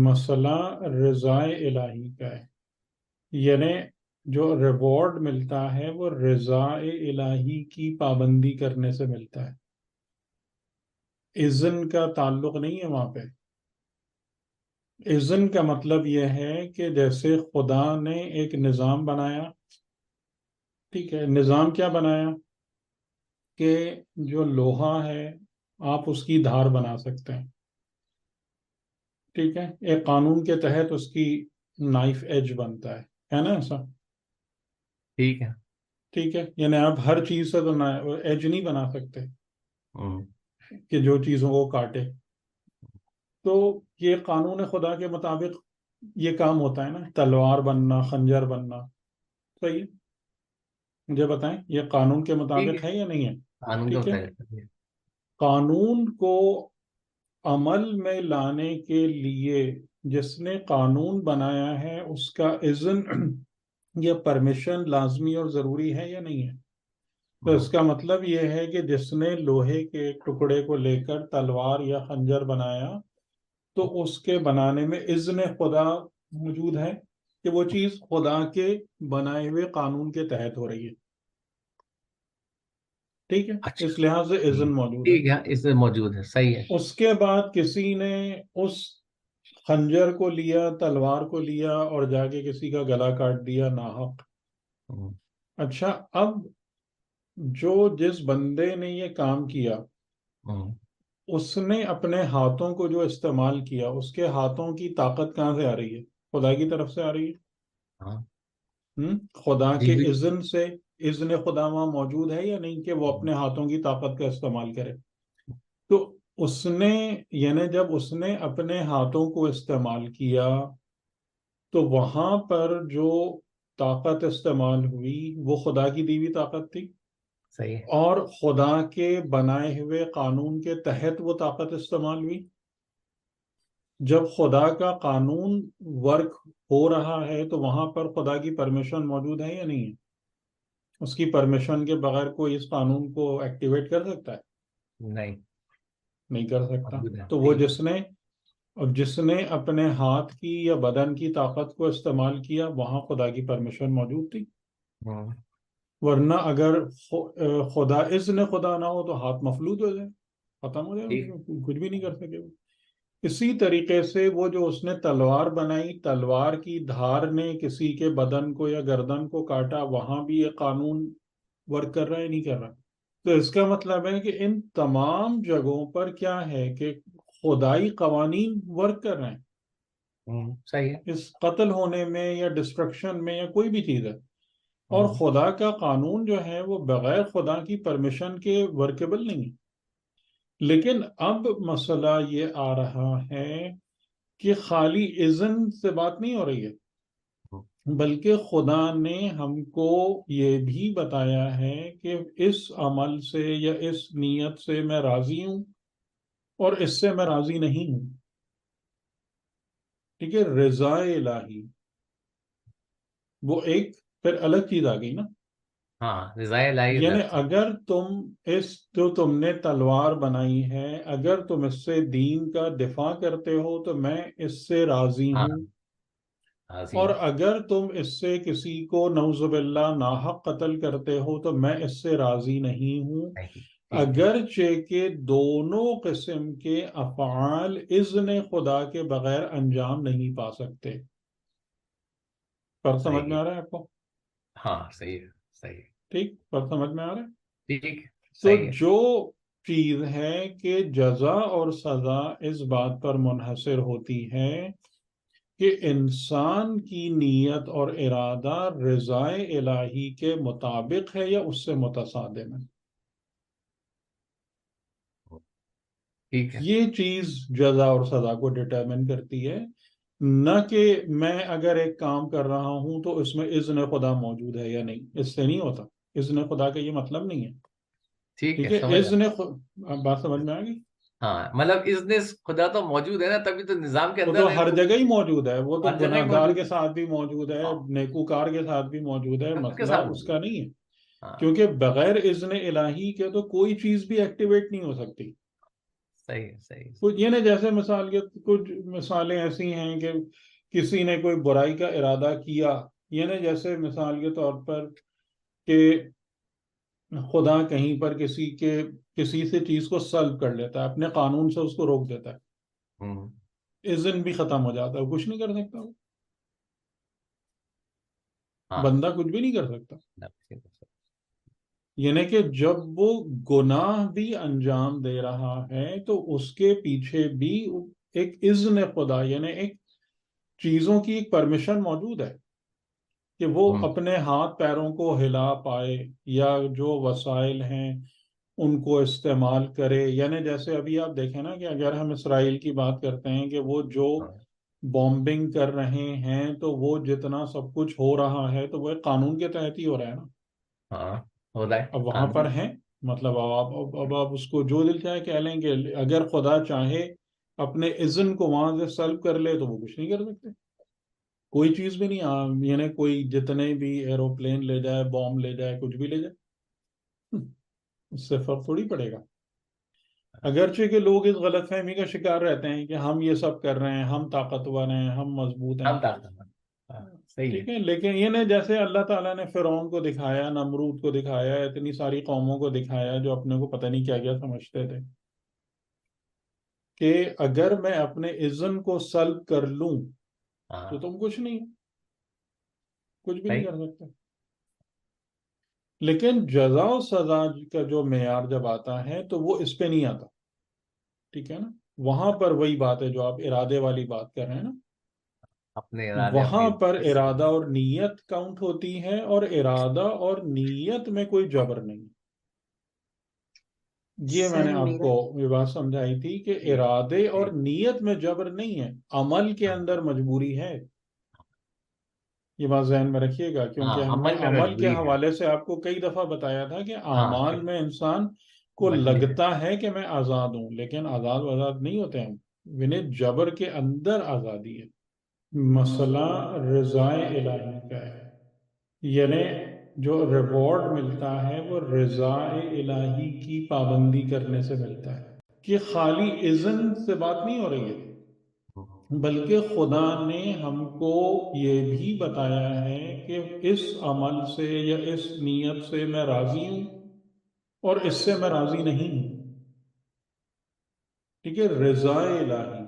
مسئلہ رضائے الہی کا ہے، یعنی جو ریوارڈ ملتا ہے وہ رضائے الہی کی پابندی کرنے سے ملتا ہے، اذن کا تعلق نہیں ہے وہاں پہ۔ اذن کا مطلب یہ ہے کہ جیسے خدا نے ایک نظام بنایا، ٹھیک ہے، نظام کیا بنایا کہ جو لوہا ہے آپ اس کی دھار بنا سکتے ہیں، ٹھیک ہے، ایک قانون کے تحت اس کی نائف ایج بنتا ہے نا ایسا؟ ٹھیک ہے۔ ٹھیک ہے، یعنی آپ ہر چیز سے تو ایج نہیں بنا سکتے ہوں، کہ جو چیزوں کو کاٹے، تو یہ قانون خدا کے مطابق یہ کام ہوتا ہے نا، تلوار بننا، خنجر بننا، صحیح ہے؟ مجھے بتائیں یہ قانون کے ٹھیک مطابق ہے، ہے یا نہیں ہے؟ قانون کے ٹھیک ہے، مطابق ہے۔ قانون کو عمل میں لانے کے لیے جس نے قانون بنایا ہے اس کا اذن یا پرمیشن لازمی اور ضروری ہے یا نہیں ہے؟ تو اس کا مطلب یہ ہے کہ جس نے لوہے کے ٹکڑے کو لے کر تلوار یا خنجر بنایا تو اس کے بنانے میں اذن خدا موجود ہے کہ وہ چیز خدا کے بنائے ہوئے قانون کے تحت ہو رہی ہے، ٹھیک ہے، اچھا، اس لحاظ سے اذن موجود ہے۔ ٹھیک ہے، اس میں موجود ہے، صحیح ہے۔ اس کے بعد کسی نے اس خنجر کو لیا، تلوار کو لیا اور جا کے کسی کا گلا کاٹ دیا ناحق۔ ہوں، اچھا، اب جس بندے نے یہ کام کیا ہوں، اس نے اپنے ہاتھوں کو جو استعمال کیا، اس کے ہاتھوں کی طاقت کہاں سے آ رہی ہے؟ خدا کی طرف سے آ رہی ہاں، ہے۔ خدا جی کے بھی، اذن سے، اذن خدا وہاں موجود ہے یا نہیں کہ وہ اپنے ہاتھوں کی طاقت کا استعمال کرے؟ تو اس نے، یعنی جب اس نے اپنے ہاتھوں کو استعمال کیا تو وہاں پر جو طاقت استعمال ہوئی وہ خدا کی دی ہوئی طاقت تھی، صحیح ہے۔ اور خدا کے بنائے ہوئے قانون کے تحت وہ طاقت استعمال ہوئی۔ جب خدا کا قانون ورک ہو رہا ہے تو وہاں پر خدا کی پرمیشن موجود ہے یا نہیں ہے؟ اس کی پرمیشن کے بغیر کوئی اس قانون کو ایکٹیویٹ کر سکتا ہے؟ نہیں، نہیں کر سکتا۔ موجود ہے، تو وہ ٹھیک جس نے اپنے ہاتھ کی یا بدن کی طاقت کو استعمال کیا وہاں خدا کی پرمیشن موجود تھی، ہے۔ ہوں، ورنہ اگر خدا اذن خدا نہ ہو تو ہاتھ مفلوج ہو جائے، ختم ہو ٹھیک، جائے، کچھ بھی نہیں کر سکے وہ۔ اسی طریقے سے وہ جو اس نے تلوار بنائی، تلوار کی دھار نے کسی کے بدن کو یا گردن کو کاٹا، وہاں بھی یہ قانون ورک کر رہا ہے نہیں کر رہا؟ تو اس کا مطلب ہے کہ ان تمام جگہوں پر کیا ہے کہ خدائی قوانین ورک کر رہے ہیں، صحیح ہے۔ اس قتل ہونے میں یا ڈسٹرکشن میں یا کوئی بھی چیز ہے۔ اور ہوں، خدا کا قانون جو ہے وہ بغیر خدا کی پرمیشن کے ورکیبل نہیں ہے۔ لیکن اب مسئلہ یہ آ رہا ہے کہ خالی اذن سے بات نہیں ہو رہی ہے، بلکہ خدا نے ہم کو یہ بھی بتایا ہے کہ اس عمل سے یا اس نیت سے میں راضی ہوں اور اس سے میں راضی نہیں ہوں، ٹھیک ہے، رضا الہی وہ ایک پھر الگ چیز آ گئی نا۔ ہاں، رضائے الہی یعنی لفظ ہے۔ اگر تم اس جو تم نے تلوار بنائی ہے اگر تم اس سے دین کا دفاع کرتے ہو تو میں اس سے راضی ہاں، ہوں، حاضی اور ہوں، اگر تم اس سے کسی کو نعوذ باللہ ناحق قتل کرتے ہو تو میں اس سے راضی نہیں ہوں، نہیں، ٹھیک ہے، اگرچہ کہ دونوں قسم کے افعال اذن خدا کے بغیر انجام نہیں پا سکتے۔ پر سمجھ صحیح میں ہے، آ رہا ہے آپ کو؟ ہاں، صحیح ہے، صحیح ہے، ٹھیک، پر سمجھ میں آ رہا ہے؟ ٹھیک ہے، تو صحیح ہے۔ جو چیز ہے کہ جزا اور سزا اس بات پر منحصر ہوتی ہے کہ انسان کی نیت اور ارادہ رضائے الہی کے مطابق ہے یا اس سے متصادم ہے، ٹھیک ہے، یہ چیز جزا اور سزا کو ڈٹرمن کرتی ہے، نہ کہ میں اگر ایک کام کر رہا ہوں تو اس میں اذن خدا موجود ہے یا نہیں، اس سے نہیں ہوتا۔ اذن خدا کا یہ مطلب نہیں ہے، ٹھیک ٹھیک ہے، ہے، سمجھ گیا۔ اب بات سمجھ میں آ گئی؟ ہاں، مطلب اذن خدا تو موجود ہے نا، تبھی تو نظام کے وہ اندر تو ہے ہر وہ، جگہ ہی موجود ہے، وہ تو ہر جگہ ہی گناہ گار موجود کے ہے۔ ساتھ بھی موجود ہے، ہاں، نیکوکار کے ساتھ بھی موجود ہے، سب کے مسئلہ ساتھ اس موجود کا ہے۔ نہیں ہے، ہاں، کیونکہ بغیر اذن الہی کے تو کوئی چیز بھی ایکٹیویٹ نہیں ہو سکتی۔ صحیح ہے، صحیح کچھ یہ نہیں، جیسے مثال کے کچھ مثالیں ایسی ہیں کہ کسی نے کوئی برائی کا ارادہ کیا، یہ نہیں جیسے مثال کے طور پر کہ خدا کہیں پر کسی سے چیز کو سلب کر لیتا ہے، اپنے قانون سے اس کو روک دیتا ہے، ہوں، اذن بھی ختم ہو جاتا ہے، وہ کچھ نہیں کر سکتا، وہ ہاں، بندہ کچھ بھی نہیں کر سکتا. نہ کسی کو سب- یعنی کہ جب وہ گناہ بھی انجام دے رہا ہے تو اس کے پیچھے بھی ایک اذن خدا، یعنی ایک چیزوں کی ایک پرمیشن موجود ہے کہ وہ ہوں، اپنے ہاتھ پیروں کو ہلا پائے یا جو وسائل ہیں ان کو استعمال کرے. یعنی جیسے ابھی آپ دیکھیں نا کہ اگر ہم اسرائیل کی بات کرتے ہیں کہ وہ جو ہاں، بامبنگ کر رہے ہیں تو وہ جتنا سب کچھ ہو رہا ہے تو وہ ایک قانون کے تحت ہی ہو رہا ہے نا. ہاں، ہو رہا ہے اب وہاں پر قانون. ہیں، مطلب اب آپ اس کو جو دل چاہے کہہ لیں گے، اگر خدا چاہے اپنے اذن کو وہاں سے سلب کر لے تو وہ کچھ نہیں کر سکتے، کوئی چیز بھی نہیں. یعنی کوئی جتنے بھی ایروپلین لے جائے، بام لے جائے، کچھ بھی لے جائے، اس سے فرق تھوڑی پڑے گا. اگرچہ کہ لوگ اس غلط فہمی کا شکار رہتے ہیں کہ ہم یہ سب کر رہے ہیں، ہم طاقتور ہیں، ہم مضبوط ہیں. ہم طاقت. ہاں، صحیح ہے. ٹھیک ہے، لیکن یہ نہیں جیسے اللہ تعالیٰ نے فرعون کو دکھایا، نمرود کو دکھایا، اتنی ساری قوموں کو دکھایا جو اپنے کو پتہ نہیں کیا کیا سمجھتے تھے، کہ اگر میں اپنے اذن کو سلب کر لوں تو ہاں، تم کچھ نہیں، کچھ بھی نہیں صحیح. کر سکتے. لیکن جزا و سزا کا جو معیار جب آتا ہے تو وہ اس پہ نہیں آتا. ٹھیک ہے نا، وہاں پر وہی بات ہے جو آپ ارادے والی بات کر رہے ہیں نا، اپنے ارادے وہاں اپنی پر مرضی ارادہ کے. اور نیت کاؤنٹ ہوتی ہے، اور ارادہ اور نیت میں کوئی جبر نہیں. یہ میں سر نے آپ میرا کو یہ بات سمجھائی تھی کہ جی ارادے اور جی نیت میں جبر نہیں ہے، عمل کے ہاں، اندر مجبوری ہے. یہ بات ذہن میں رکھیے گا، ہاں، کیونکہ ہم نے عمل میں عمل کے مجبوری ہے. حوالے سے آپ کو کئی دفعہ بتایا تھا کہ ہاں، کہ اعمال میں انسان کو مجبوری ہے. لگتا ہے کہ میں آزاد ہوں، لیکن آزاد آزاد نہیں ہوتے ہم. جبر کے اندر آزادی ہے. مسئلہ رضا الہی کا ہے، یعنی جو ریوارڈ ملتا ہے وہ رضا الہی کی پابندی کرنے سے ملتا ہے، کہ خالی اذن سے بات نہیں ہو رہی ہے، بلکہ خدا نے ہم کو یہ بھی بتایا ہے کہ اس عمل سے یا اس نیت سے میں راضی ہوں اور اس سے میں راضی نہیں ہوں. ٹھیک ہے، رضا الہی